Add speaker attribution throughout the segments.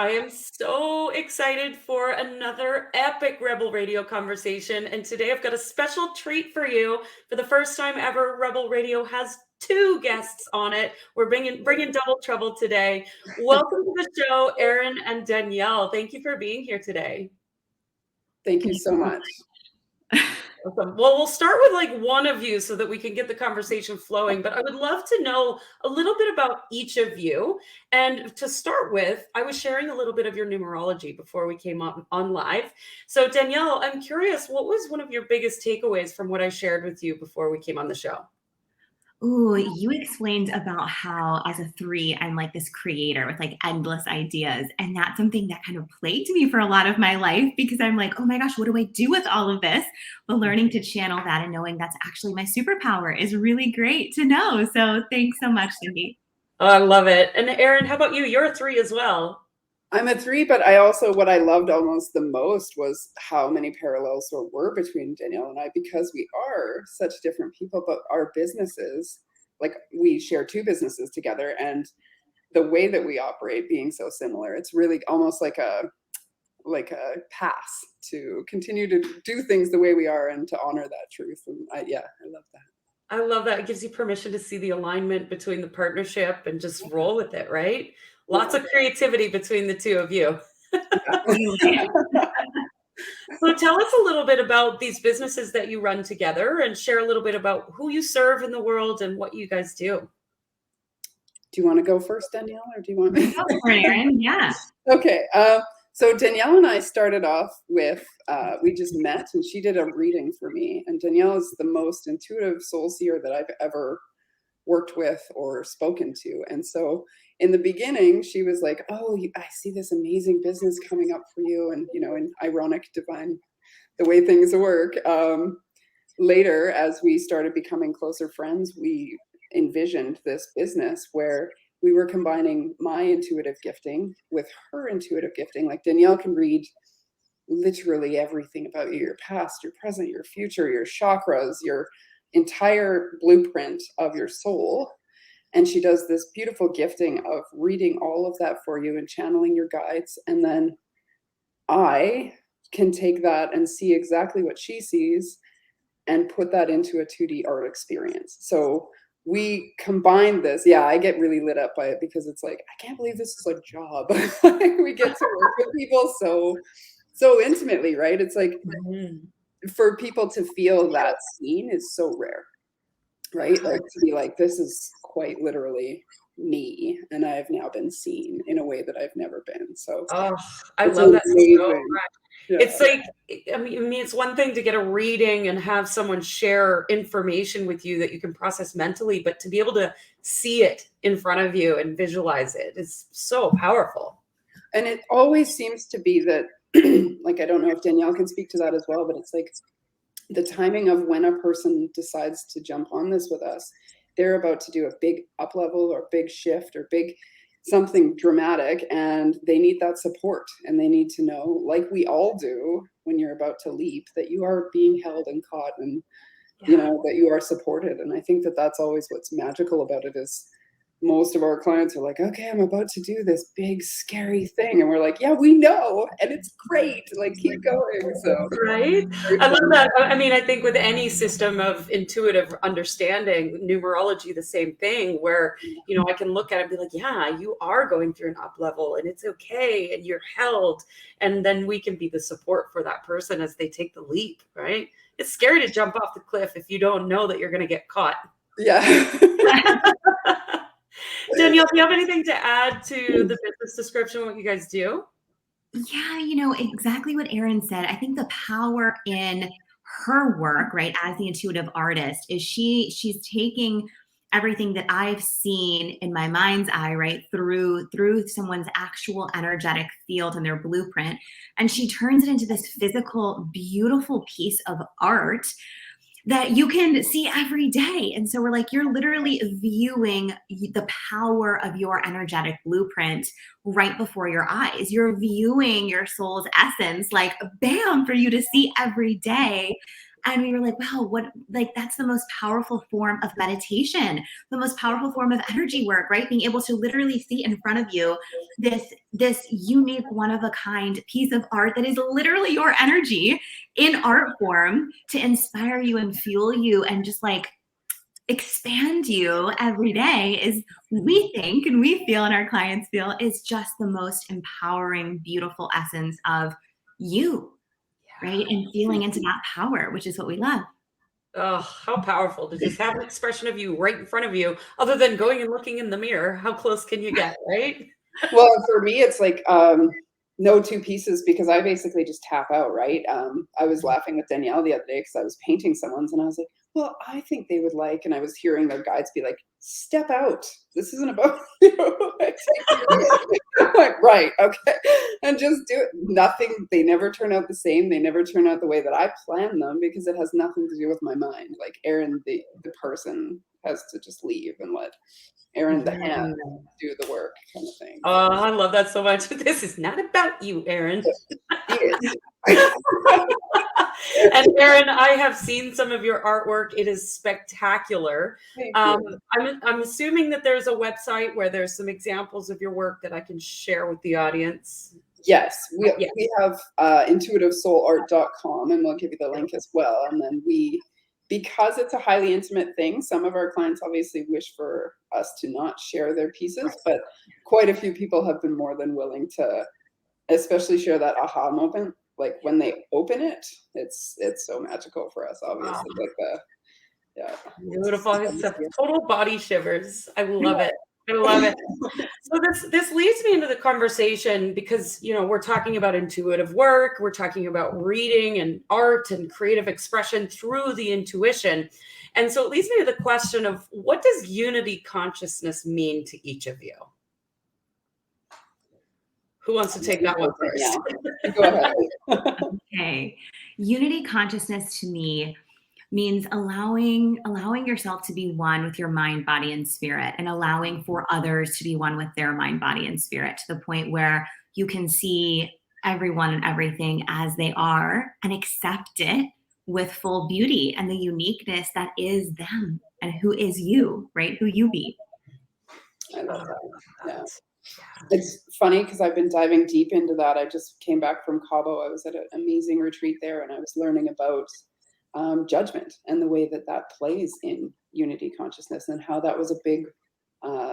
Speaker 1: I am so excited for another epic Rebel Radio conversation. And today I've got a special treat for you. For the first time ever, Rebel Radio has two guests on it. We're bringing double trouble today. Welcome to the show, Erin and Danielle. Thank you for being here today.
Speaker 2: Thank you so much.
Speaker 1: Awesome. Well, we'll start with like one of you so that we can get the conversation flowing. But I would love to know a little bit about each of you. And to start with, I was sharing a little bit of your numerology before we came on live. So, Danielle, I'm curious, what was one of your biggest takeaways from what I shared with you before we came on the show?
Speaker 3: Ooh, you explained about how as a 3, I'm like this creator with like endless ideas. And that's something that kind of plagued me for a lot of my life because I'm like, oh my gosh, what do I do with all of this? But learning to channel that and knowing that's actually my superpower is really great to know. So thanks so much, Cindy.
Speaker 1: Oh, I love it. And Erin, how about you? You're a 3 as well.
Speaker 2: I'm a 3, but what I loved almost the most was how many parallels there were between Danielle and I, because we are such different people, but our businesses, like we share 2 businesses together, and the way that we operate being so similar, it's really almost like a pass to continue to do things the way we are and to honor that truth. And I love that.
Speaker 1: I love that. It gives you permission to see the alignment between the partnership and just roll with it, right? Lots of creativity between the two of you. So tell us a little bit about these businesses that you run together and share a little bit about who you serve in the world and what you guys do.
Speaker 2: Do you want to go first, Danielle, or do you want me?
Speaker 3: Go for it, Erin. Yeah.
Speaker 2: Okay. So Danielle and I started off with, we just met and she did a reading for me. And Danielle is the most intuitive soul seer that I've ever worked with or spoken to. And so in the beginning, she was like, oh, I see this amazing business coming up for you. And, in ironic divine, the way things work. Later, as we started becoming closer friends, we envisioned this business where we were combining my intuitive gifting with her intuitive gifting. Like Danielle can read literally everything about you, your past, your present, your future, your chakras, your entire blueprint of your soul. And she does this beautiful gifting of reading all of that for you and channeling your guides. And then I can take that and see exactly what she sees and put that into a 2D art experience. So we combine this. Yeah, I get really lit up by it because it's like, I can't believe this is a job. We get to work with people so intimately, right? It's like, for people to feel that seen is so rare, right? Like to be like, this is quite literally me, and I have now been seen in a way that I've never been. So
Speaker 1: I love that so much. Yeah. It's like, I mean, it's one thing to get a reading and have someone share information with you that you can process mentally, but to be able to see it in front of you and visualize it is so powerful.
Speaker 2: And it always seems to be that, like, I don't know if Danielle can speak to that as well, but it's like the timing of when a person decides to jump on this with us, they're about to do a big up level or big shift or big something dramatic, and they need that support, and they need to know, like we all do when you're about to leap, that you are being held and caught, and that you are supported. And I think that that's always what's magical about it, is most of our clients are like, okay, I'm about to do this big scary thing, and we're like, yeah, we know, and it's great, like keep going. So
Speaker 1: right, I love that. I mean, I think with any system of intuitive understanding, numerology, the same thing, where I can look at it and be like, yeah, you are going through an up level and it's okay and you're held, and then we can be the support for that person as they take the leap. Right, it's scary to jump off the cliff if you don't know that you're going to get caught. Danielle, do you have anything to add to the business description, what you guys do?
Speaker 3: Yeah, exactly what Erin said. I think the power in her work, right, as the intuitive artist, is she's taking everything that I've seen in my mind's eye, right, through someone's actual energetic field and their blueprint, and she turns it into this physical, beautiful piece of art that you can see every day. And so we're like, you're literally viewing the power of your energetic blueprint right before your eyes. You're viewing your soul's essence, like, bam, for you to see every day. And we were like, wow, that's the most powerful form of meditation, the most powerful form of energy work, right? Being able to literally see in front of you this unique, one of a kind piece of art that is literally your energy in art form to inspire you and fuel you and just like expand you every day is, we think and we feel and our clients feel, is just the most empowering, beautiful essence of you. Right. And feeling into that power, which is what we love.
Speaker 1: Oh, how powerful to just have an expression of you right in front of you, other than going and looking in the mirror. How close can you get, right?
Speaker 2: Well, for me, it's like no two pieces, because I basically just tap out, right? I was laughing with Danielle the other day because I was painting someone's, and I was like, well, I think they would like, and I was hearing their guides be like, step out. This isn't about you. I'm like, right, okay. And just do it. Nothing, they never turn out the same. They never turn out the way that I plan them, because it has nothing to do with my mind. Like Erin, the person, has to just leave and let Erin, the hand, do the work, kind of thing.
Speaker 1: Oh, I love that so much. This is not about you, Erin. And Erin, I have seen some of your artwork. It is spectacular. I'm assuming that there's a website where there's some examples of your work that I can share with the audience.
Speaker 2: Yes, we have intuitivesouLart.com, and we'll give you the link as well. And then because it's a highly intimate thing, some of our clients obviously wish for us to not share their pieces, but quite a few people have been more than willing to, especially share that aha moment. Like when they open it, it's so magical for us, obviously. Wow.
Speaker 1: Beautiful. It's total body shivers. I love it. I love it. So this leads me into the conversation, because, we're talking about intuitive work. We're talking about reading and art and creative expression through the intuition. And so it leads me to the question of, what does unity consciousness mean to each of you? Who wants to take that one first?
Speaker 2: Yeah. Go ahead.
Speaker 3: Okay. Unity consciousness to me means allowing yourself to be one with your mind, body, and spirit, and allowing for others to be one with their mind, body, and spirit, to the point where you can see everyone and everything as they are and accept it with full beauty and the uniqueness that is them and who is you, right? Who you be.
Speaker 2: I love that. Yeah. It's funny because I've been diving deep into that. I just came back from Cabo. I was at an amazing retreat there, and I was learning about judgment and the way that plays in unity consciousness, and how that was a big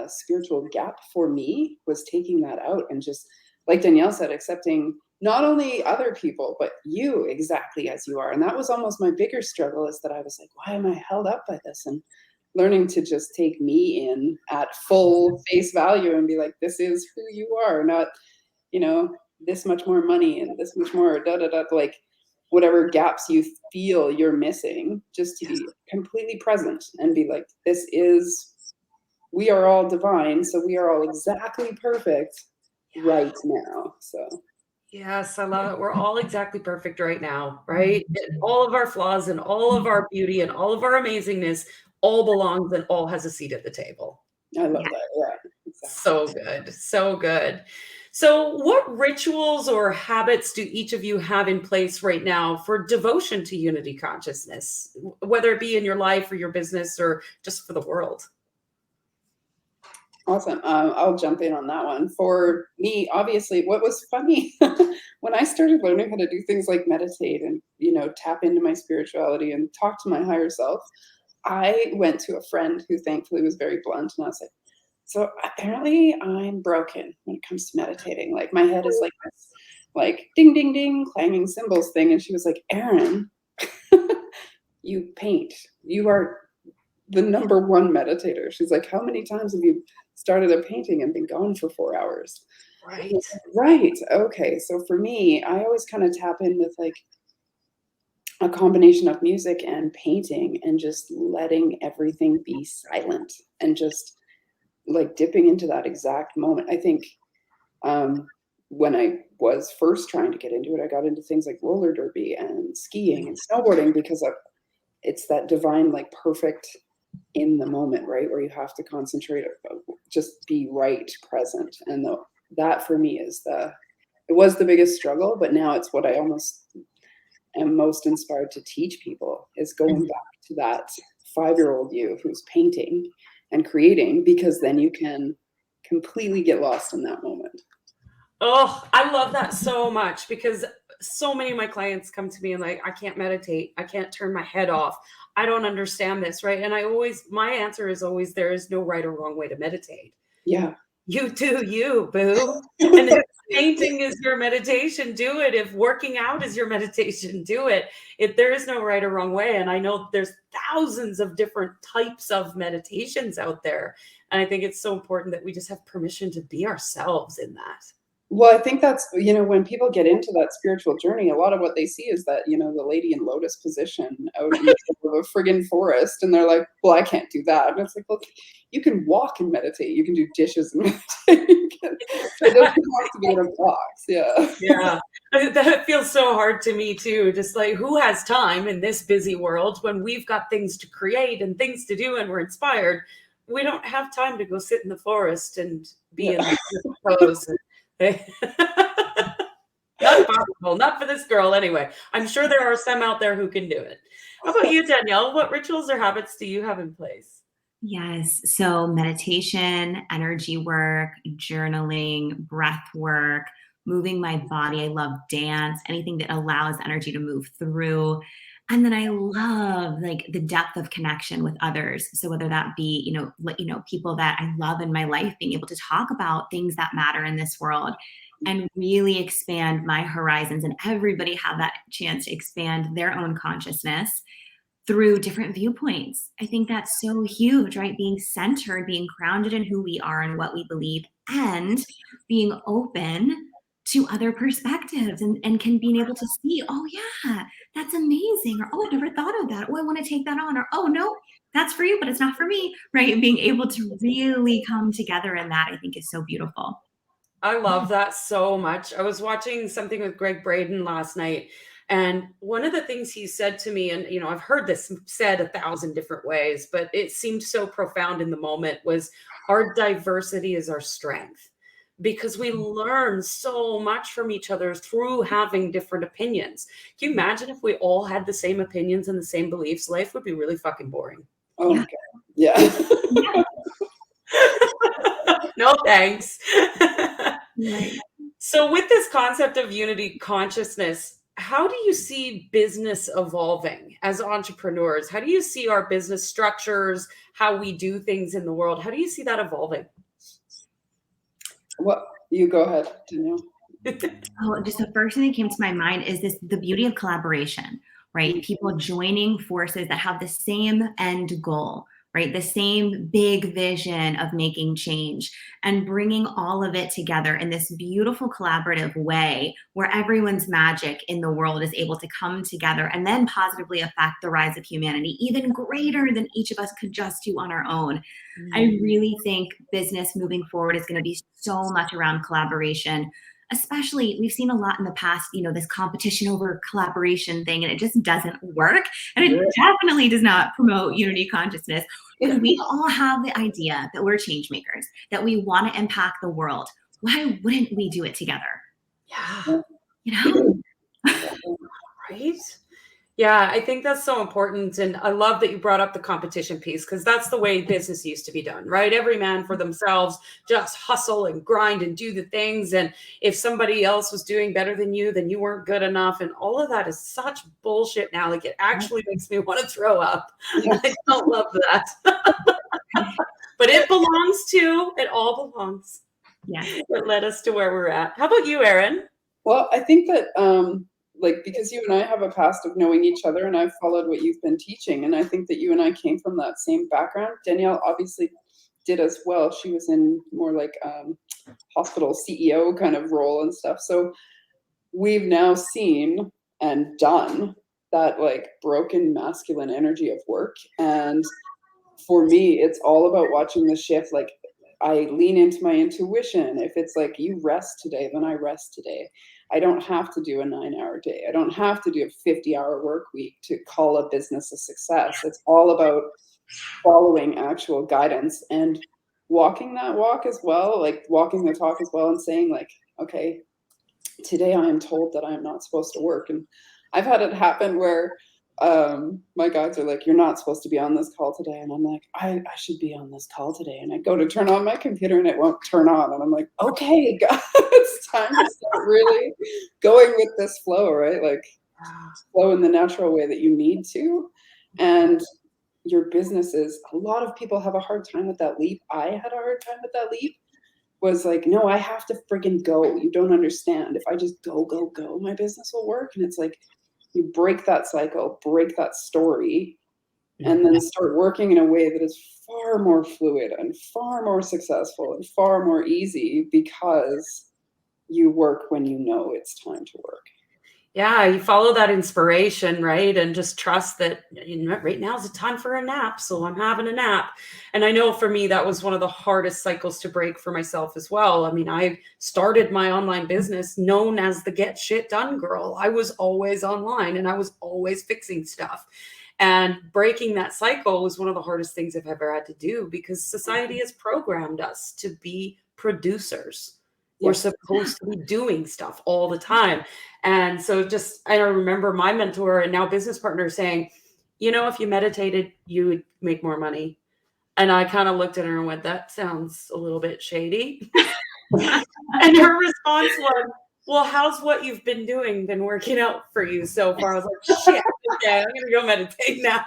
Speaker 2: spiritual gap for me, was taking that out and just, like Danielle said, accepting not only other people, but you exactly as you are. And that was almost my bigger struggle, is that I was like, why am I held up by this? And learning to just take me in at full face value and be like, this is who you are, not, this much more money and this much more like whatever gaps you feel you're missing, just to be completely present and be like, we are all divine, so we are all exactly perfect right now. So
Speaker 1: yes, I love it. We're all exactly perfect right now, right? And all of our flaws and all of our beauty and all of our amazingness all belongs and all has a seat at the table.
Speaker 2: I love that. Yeah, exactly.
Speaker 1: So good. So good. So what rituals or habits do each of you have in place right now for devotion to unity consciousness, whether it be in your life or your business or just for the world?
Speaker 2: Awesome. I'll jump in on that one. For me, obviously, what was funny when I started learning how to do things like meditate and, tap into my spirituality and talk to my higher self, I went to a friend who thankfully was very blunt, and I was like, so apparently I'm broken when it comes to meditating. Like my head is like this, like ding, ding, ding, clanging cymbals thing. And she was like, Erin, you paint. You are the number one meditator. She's like, how many times have you started a painting and been gone for 4 hours? Right. Okay. So for me, I always kind of tap in with like a combination of music and painting, and just letting everything be silent and just like dipping into that exact moment. I think when I was first trying to get into it, I got into things like roller derby and skiing and snowboarding, because it's that divine, like perfect in the moment, right? Where you have to concentrate, just be right present. And that for me it was the biggest struggle, but now it's what I almost am most inspired to teach people is going back to that 5-year-old you who's painting and creating, because then you can completely get lost in that moment.
Speaker 1: Oh, I love that so much, because so many of my clients come to me and like, I can't meditate. I can't turn my head off. I don't understand this, right? And my answer is always, there is no right or wrong way to meditate.
Speaker 2: Yeah.
Speaker 1: You do you, boo. And if painting is your meditation, do it. If working out is your meditation, do it. If there is no right or wrong way. And I know there's thousands of different types of meditations out there. And I think it's so important that we just have permission to be ourselves in that.
Speaker 2: Well, I think that's, when people get into that spiritual journey, a lot of what they see is that, the lady in lotus position out in the middle of a friggin' forest, and they're like, well, I can't do that. And it's like, well, you can walk and meditate. You can do dishes and meditate. It doesn't have to be in a box. Yeah.
Speaker 1: Yeah. That feels so hard to me too. Just like, who has time in this busy world when we've got things to create and things to do and we're inspired? We don't have time to go sit in the forest and be in the pose. Not possible, not for this girl anyway. I'm sure there are some out there who can do it. How about you, Danielle? What rituals or habits do you have in place?
Speaker 3: Yes. So meditation, energy work, journaling, breath work, moving my body. I love dance, anything that allows energy to move through. And then I love like the depth of connection with others. So whether that be, people that I love in my life, being able to talk about things that matter in this world and really expand my horizons, and everybody have that chance to expand their own consciousness through different viewpoints. I think that's so huge, right? Being centered, being grounded in who we are and what we believe, and being open to other perspectives, and can being able to see, oh yeah, that's amazing. Or, oh, I never thought of that. Oh, I want to take that on. Or, oh no, that's for you, but it's not for me, right? And being able to really come together in that, I think is so beautiful.
Speaker 1: I love that so much. I was watching something with Greg Braden last night, and one of the things he said to me, and I've heard this said 1,000 different ways, but it seemed so profound in the moment, was our diversity is our strength, because we learn so much from each other through having different opinions. Can you imagine if we all had the same opinions and the same beliefs? Life would be really fucking boring.
Speaker 2: Oh, yeah. Okay. Yeah.
Speaker 1: No thanks.
Speaker 3: Right.
Speaker 1: So with this concept of unity consciousness, how do you see business evolving as entrepreneurs? How do you see our business structures, how we do things in the world? How do you see that evolving?
Speaker 2: Well, you go ahead, Danielle.
Speaker 3: Oh, just the first thing that came to my mind is the beauty of collaboration, right? People joining forces that have the same end goal, right? The same big vision of making change, and bringing all of it together in this beautiful collaborative way where everyone's magic in the world is able to come together and then positively affect the rise of humanity, even greater than each of us could just do on our own. I really think business moving forward is going to be so much around collaboration. Especially, we've seen a lot in the past, this competition over collaboration thing, and it just doesn't work. And it definitely does not promote unity consciousness. Because we all have the idea that we're change makers, that we want to impact the world. Why wouldn't we do it together?
Speaker 1: Yeah. Right? Yeah, I think that's so important. And I love that you brought up the competition piece, because that's the way business used to be done, right? Every man for themselves, just hustle and grind and do the things. And if somebody else was doing better than you, then you weren't good enough. And all of that is such bullshit now. Like, it actually makes me want to throw up. I don't love that. But it all belongs.
Speaker 3: Yeah.
Speaker 1: It led us to where we're at. How about you, Erin?
Speaker 2: Well, I think that because you and I have a past of knowing each other, and I've followed what you've been teaching, and I think that you and I came from that same background. Danielle obviously did as well. She was in more like hospital CEO kind of role and stuff. So we've now seen and done that like broken masculine energy of work. And for me, it's all about watching the shift. Like, I lean into my intuition. If it's like, you rest today, then I rest today. I don't have to do a 9-hour day. I don't have to do a 50-hour work week to call a business a success. It's all about following actual guidance and walking that walk as well, like walking the talk as well, and saying like, okay, today I am told that I am not supposed to work, and I've had it happen where my guides are like, you're not supposed to be on this call today. And I'm like, I should be on this call today. And I go to turn on my computer and it won't turn on. And I'm like, okay, God, it's time to start really going with this flow, right? Like flow in the natural way that you need to. And your businesses, a lot of people have a hard time with that leap. I had a hard time with that leap. Was like, no, I have to friggin' go. You don't understand. If I just go, my business will work. And it's like, you break that cycle, break that story, and then start working in a way that is far more fluid and far more successful and far more easy because you work when you know it's time to work.
Speaker 1: Yeah, you follow that inspiration, right? And just trust that right now is the time for a nap. So I'm having a nap. And I know for me, that was one of the hardest cycles to break for myself as well. I mean, I started my online business known as the get shit done girl. I was always online and I was always fixing stuff. And breaking that cycle was one of the hardest things I've ever had to do because society has programmed us to be producers. We're supposed to be doing stuff all the time. And so I remember my mentor and now business partner saying, if you meditated, you would make more money. And I kind of looked at her and went, that sounds a little bit shady. And her response was, well, how's what you've been doing been working out for you so far? I was like, shit, okay, I'm going to go meditate now.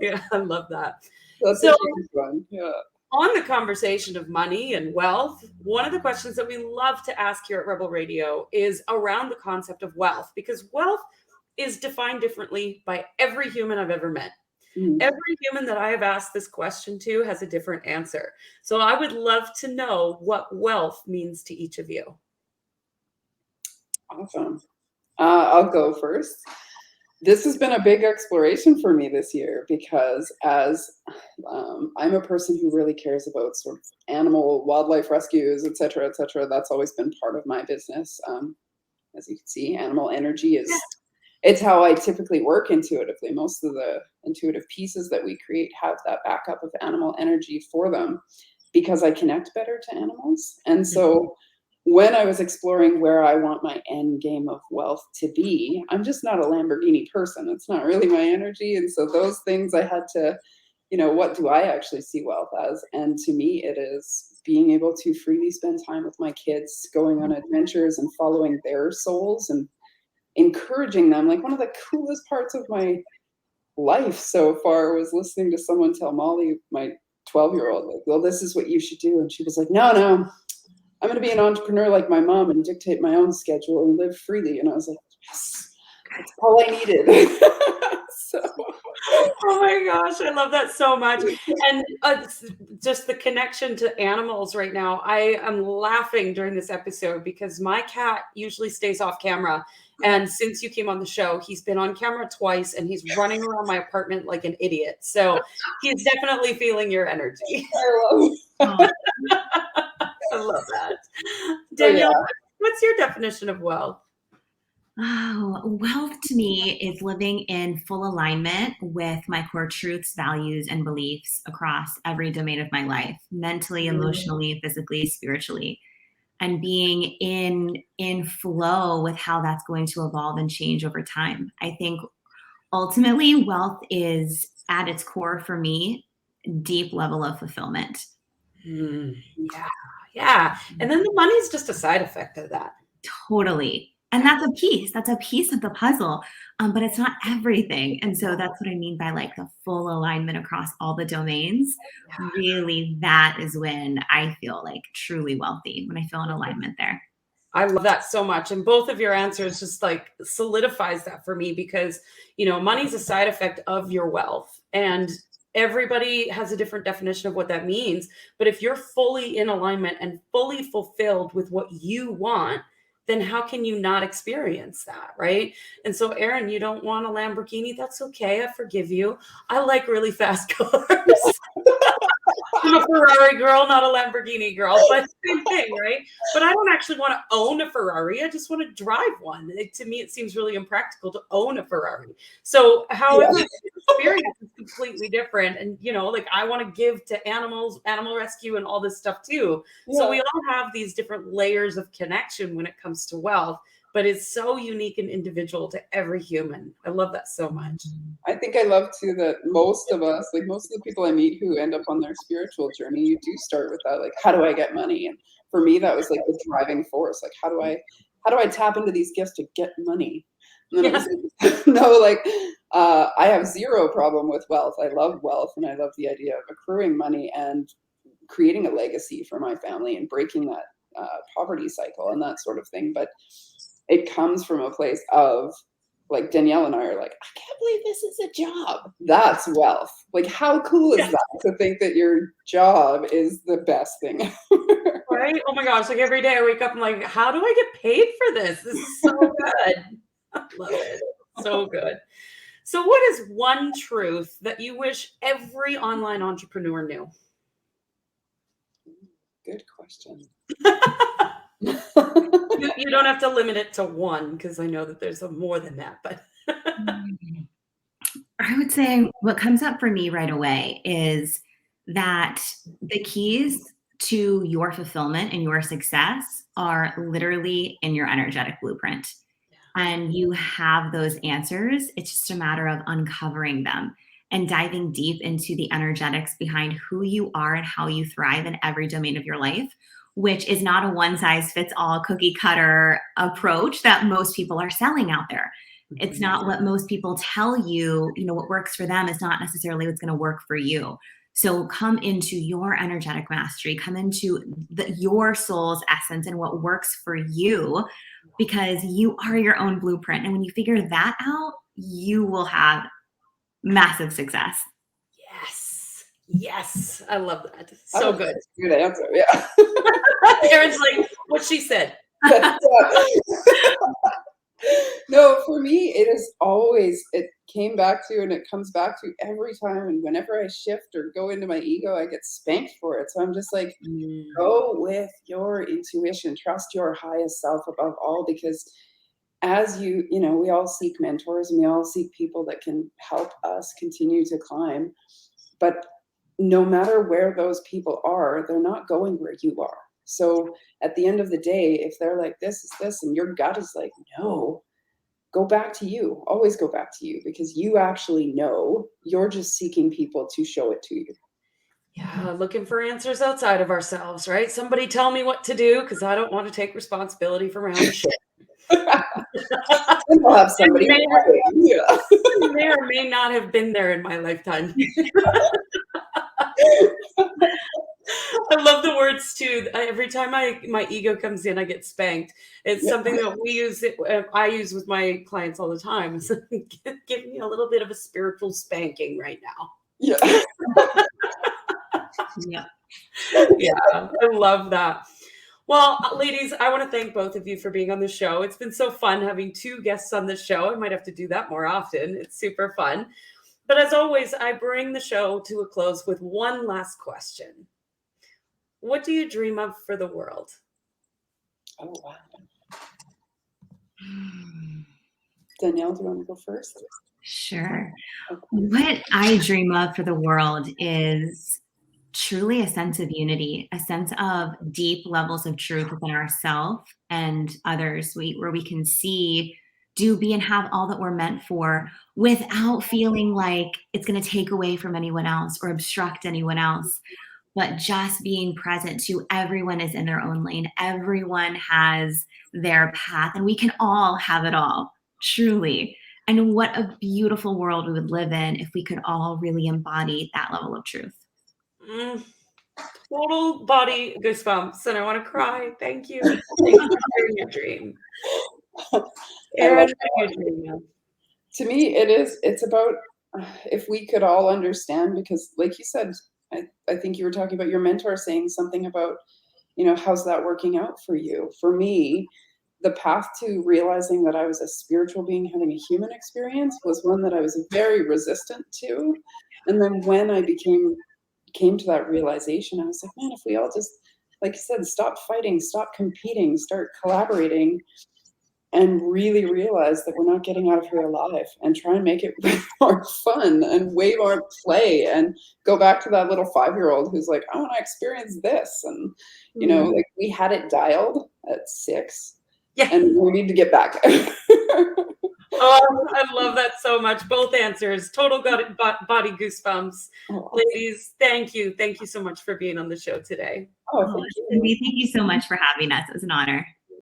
Speaker 1: Yeah, I love that.
Speaker 2: That's a huge one. Yeah.
Speaker 1: On the conversation of money and wealth, one of the questions that we love to ask here at Rebel Radio is around the concept of wealth, because wealth is defined differently by every human I've ever met. Every human that I have asked this question to has a different answer. So I would love to know what wealth means to each of you.
Speaker 2: Awesome. I'll go first. This has been a big exploration for me this year because as I'm a person who really cares about sort of wildlife rescues, et cetera, that's always been part of my business. As you can see, animal energy it's how I typically work intuitively. Most of the intuitive pieces that we create have that backup of animal energy for them because I connect better to animals. And so when I was exploring where I want my end game of wealth to be, I'm just not a Lamborghini person. It's not really my energy. And so those things I had to, what do I actually see wealth as? And to me, it is being able to freely spend time with my kids, going on adventures and following their souls and encouraging them. Like one of the coolest parts of my life so far was listening to someone tell Molly, my 12-year-old, like, well, this is what you should do. And she was like, no. I'm going to be an entrepreneur like my mom and dictate my own schedule and live freely. And I was like, yes, that's all I needed.
Speaker 1: Oh my gosh, I love that so much. And just the connection to animals right now. I am laughing during this episode because my cat usually stays off camera. And since you came on the show, he's been on camera twice and he's running around my apartment like an idiot. So he's definitely feeling your energy. I love that. Danielle, what's your definition of wealth?
Speaker 3: Oh, wealth to me is living in full alignment with my core truths, values, and beliefs across every domain of my life, mentally, emotionally, physically, spiritually, and being in flow with how that's going to evolve and change over time. I think ultimately wealth is at its core for me, deep level of fulfillment.
Speaker 1: Yeah. And then the money is just a side effect of that.
Speaker 3: Totally. And that's a piece of the puzzle, but it's not everything. And so that's what I mean by like the full alignment across all the domains. Really, that is when I feel like truly wealthy, when I feel in alignment there.
Speaker 1: I love that so much. And both of your answers just like solidifies that for me because, money's a side effect of your wealth. And everybody has a different definition of what that means. But if you're fully in alignment and fully fulfilled with what you want, then how can you not experience that, right? And so, Erin, you don't want a Lamborghini? That's okay. I forgive you. I like really fast cars. I'm a Ferrari girl, not a Lamborghini girl, but same thing, right? But I don't actually want to own a Ferrari. I just want to drive one. To me, it seems really impractical to own a Ferrari. So however, experience is completely different. And, like I want to give to animals, animal rescue and all this stuff too. So we all have these different layers of connection when it comes to wealth. but it's so unique and individual to every human. I love that so much.
Speaker 2: I think I love too that most of us, like most of the people I meet who end up on their spiritual journey, you do start with that, like, how do I get money? And for me, that was like the driving force. Like, how do I tap into these gifts to get money? And then it was like, no, like, I have zero problem with wealth. I love wealth, and I love the idea of accruing money and creating a legacy for my family and breaking that poverty cycle and that sort of thing. But it comes from a place of, like, Danielle and I are like, I can't believe this is a job. That's wealth. Like, how cool is that to think that your job is the best thing ever?
Speaker 1: Right? Oh my gosh, like every day I wake up, I'm like, how do I get paid for this? This is so good. I love it. So good. So what is one truth that you wish every online entrepreneur knew?
Speaker 2: Good question.
Speaker 1: You don't have to limit it to one, because I know that there's more than that, but
Speaker 3: I would say what comes up for me right away is that the keys to your fulfillment and your success are literally in your energetic blueprint. And you have those answers. It's just a matter of uncovering them and diving deep into the energetics behind who you are and how you thrive in every domain of your life, which is not a one size fits all cookie cutter approach that most people are selling out there. It's not what most people tell you, what works for them is not necessarily what's going to work for you. So come into your energetic mastery, come into your soul's essence and what works for you, because you are your own blueprint. And when you figure that out, you will have massive success.
Speaker 1: yes. Yes. I love that. So good.
Speaker 2: Good answer. Yeah.
Speaker 1: Erin's like, what she said.
Speaker 2: No, for me, it is always, it came back to, and it comes back to every time. And whenever I shift or go into my ego, I get spanked for it. So I'm just like, go with your intuition, trust your highest self above all, because as we all seek mentors and we all seek people that can help us continue to climb. But no matter where those people are, they're not going where you are. So at the end of the day, if they're like, this is this, and your gut is like, no, go back to you. Always go back to you, because you actually know. You're just seeking people to show it to you.
Speaker 1: Yeah, looking for answers outside of ourselves, right? Somebody tell me what to do, because I don't want to take responsibility for my own shit.
Speaker 2: We'll have somebody.
Speaker 1: May or may not have been there in my lifetime. I love the words too. Every time my ego comes in, I get spanked. It's something that I use with my clients all the time. It's like, give me a little bit of a spiritual spanking right now.
Speaker 2: Yeah.
Speaker 1: Yeah, I love that. Well, ladies, I want to thank both of you for being on the show. It's been so fun having two guests on the show. I might have to do that more often. It's super fun. But as always, I bring the show to a close with one last question. What do you dream of for the world?
Speaker 2: Oh, wow. Danielle, do you want to go first?
Speaker 3: Sure. What I dream of for the world is truly a sense of unity, a sense of deep levels of truth within ourselves and others, where we can see, do, be, and have all that we're meant for without feeling like it's going to take away from anyone else or obstruct anyone else, but just being present to everyone is in their own lane. Everyone has their path, and we can all have it all, truly. And what a beautiful world we would live in if we could all really embody that level of truth.
Speaker 1: Total body goosebumps, and I want to cry. Thank you. Thank you for sharing your dream. Erin, what do you dream of?
Speaker 2: To me, it's about if we could all understand, because like you said, I think you were talking about your mentor saying something about, how's that working out for you? For me, the path to realizing that I was a spiritual being having a human experience was one that I was very resistant to. And then when I came to that realization, I was like, man, if we all just, like you said, stop fighting, stop competing, start collaborating, and really realize that we're not getting out of here alive, and try and make it way more fun and way more play, and go back to that little 5-year-old who's like, I want to experience this. And, like, we had it dialed at 6.
Speaker 1: Yeah.
Speaker 2: and we need to get back.
Speaker 1: Oh, I love that so much. Both answers, total body goosebumps.
Speaker 2: Oh,
Speaker 1: Ladies, thank you. Thank you so much for being on the show today.
Speaker 2: oh,
Speaker 3: Oh,
Speaker 2: thank you.
Speaker 3: Cindy, thank you so much for having us. It was an honor.